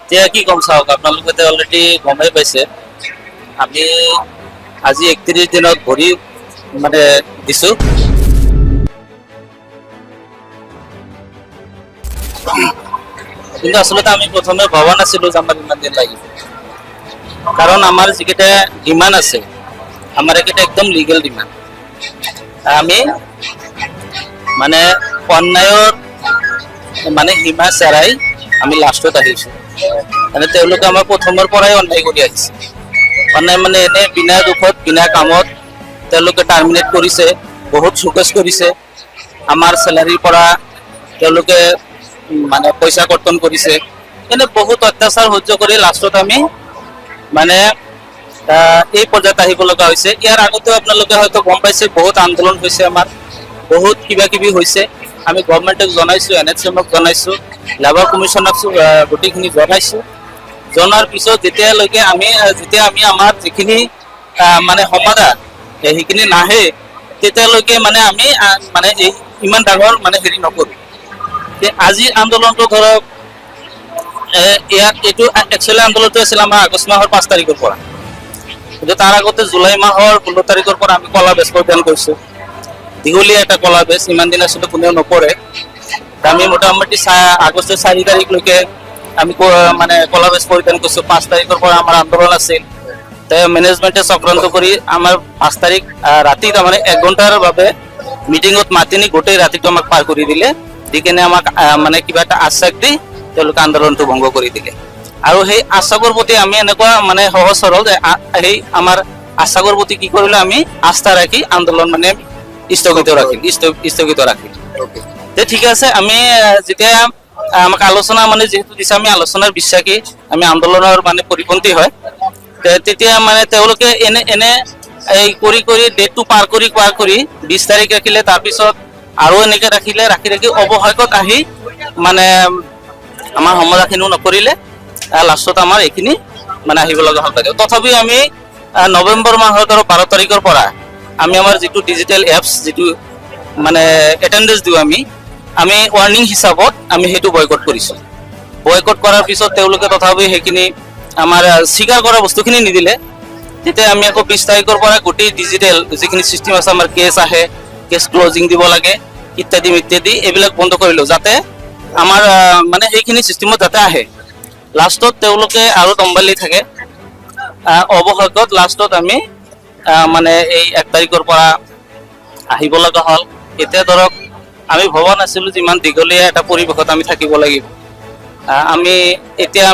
এতিয়া কি কম চাওক, আপোনালোকে অলৰেডি গমেই পাইছে আমি আজি 31 দিনত ভৰি মানে দিছো। কিন্তু আচলতে আমি প্ৰথমে ভবা নাছিলো যে আমাৰ ইমান দিন লাগিব, কাৰণ আমাৰ যিকেইটা ডিমাণ্ড আছে আমাৰ এইকেইটা একদম লিগেল ডিমাণ্ড। আমি মানে অন্যায়ৰ মানে সীমা চেৰাই আমি লাষ্টত আহিছো। মানে তেওঁলোকে আমাৰ প্ৰথমৰ পৰাই অন্যায় কৰি আহিছে। অন্যায় মানে এনে বিনা দুখত বিনা কামত তেওঁলোকে টাৰ্মিনেট কৰিছে, বহুত চুকেছ কৰিছে। আমাৰ চেলাৰীৰ পৰা তেওঁলোকে মানে পইচা কৰ্তন কৰিছে। এনে বহুত অত্যাচাৰ সহ্য কৰি লাষ্টত আমি মানে এই পৰ্যায়ত আহিব লগা হৈছে। ইয়াৰ আগতেও আপোনালোকে হয়তো গম পাইছে বহুত আন্দোলন হৈছে, আমাৰ বহুত কিবা কিবি হৈছে। আমি গভৰ্ণমেণ্টক জনাইছো, NHM-ক জনাইছো, লেবাৰ কমিশ্যনক গোটেইখিনি জনাইছো। জনাৰ পিছত যেতিয়া আমি আমাৰ যিখিনি মানে সমাধান সেইখিনি নাহে, তেতিয়ালৈকে মানে আমি মানে ইমান ডাঙৰ মানে হেৰি নকৰো। আজিৰ আন্দোলনটো ধৰক এইটো একচুৱেলি আন্দোলনটো আছিল আমাৰ আগষ্ট মাহৰ 5 তাৰিখৰ পৰা, কিন্তু তাৰ আগতে জুলাই মাহৰ 16 তাৰিখৰ পৰা আমি কলা বেচ পৰিধান কৰিছো। দীঘলীয়া এটা কলা বেচ, ইমান দিন আচলতে কোনেও নপৰে। আমি মোটামুটি আগষ্টৰ 4 তাৰিখলৈকে আমি মানে কলা বেচ পৰিধান কৰিছো। 5 তাৰিখৰ পৰা আমাৰ আন্দোলন আছিল। মেনেজমেণ্টে চক্ৰান্ত কৰি আমাৰ 5 তাৰিখ ৰাতি তাৰমানে 1 ঘণ্টাৰ বাবে মিটিঙত মাতি নি গোটেই ৰাতিটো আমাক পাৰ কৰি দিলে। দি কেনে আমাক মানে কিবা এটা আশ্বাস দি তেওঁলোকে আন্দোলনটো ভংগ কৰি দিলে। আৰু সেই আশ্বাসৰ প্ৰতি আমি এনেকুৱা মানে সহজ সৰল সেই আমাৰ আশ্বাসৰ প্ৰতি কি কৰিলো, আমি আস্থা ৰাখি আন্দোলন মানে স্থগিত ৰাখিল। ঠিক আছে, আমি যেতিয়া আমাক আলোচনা মানে যিহেতু দিছে, আমি আলোচনাৰ বিশ্বাসী, আমি আন্দোলনৰ মানে পৰিপন্থী হয়। তেতিয়া মানে তেওঁলোকে এনে এই কৰি ডেটটো পাৰ কৰি 20 তাৰিখ ৰাখিলে। তাৰপিছত আৰু এনেকে ৰাখি অৱশেষত আহি মানে আমাৰ সমাধানখিনিও নকৰিলে। লাষ্টত আমাৰ এইখিনি মানে আহিব লগা হ'ল। তথাপিও আমি নৱেম্বৰ মাহৰ 12 তাৰিখৰ পৰা আমি আমাৰ যিটো ডিজিটেল এপছ, যিটো মানে এটেণ্ডেঞ্চ দিওঁ আমি ৱাৰ্নিং হিচাপত আমি সেইটো বয়কট কৰিছো। বয়কট কৰাৰ পিছত তেওঁলোকে তথাপিও সেইখিনি আমাৰ স্বীকাৰ কৰা বস্তুখিনি নিদিলে। তেতিয়া আমি আকৌ 20 তাৰিখৰ পৰা গোটেই ডিজিটেল যিখিনি চিষ্টেম আছে, আমাৰ কেছ আহে, কেছ ক্লজিং দিব লাগে ইত্যাদি এইবিলাক বন্ধ কৰিলো, যাতে আমাৰ মানে সেইখিনি চিষ্টেমত যাতে আহে। লাষ্টত তেওঁলোকে আৰু দম্বালি থাকে। অৱশেষত লাষ্টত আমি মানে এই 1 তাৰিখৰ পৰা আহিব লগা হ'ল। এতিয়া ধৰক আমি ভবা নাছিলো যে ইমান দীঘলীয়া এটা পৰিৱেশত আমি থাকিব লাগিব। আমি এতিয়া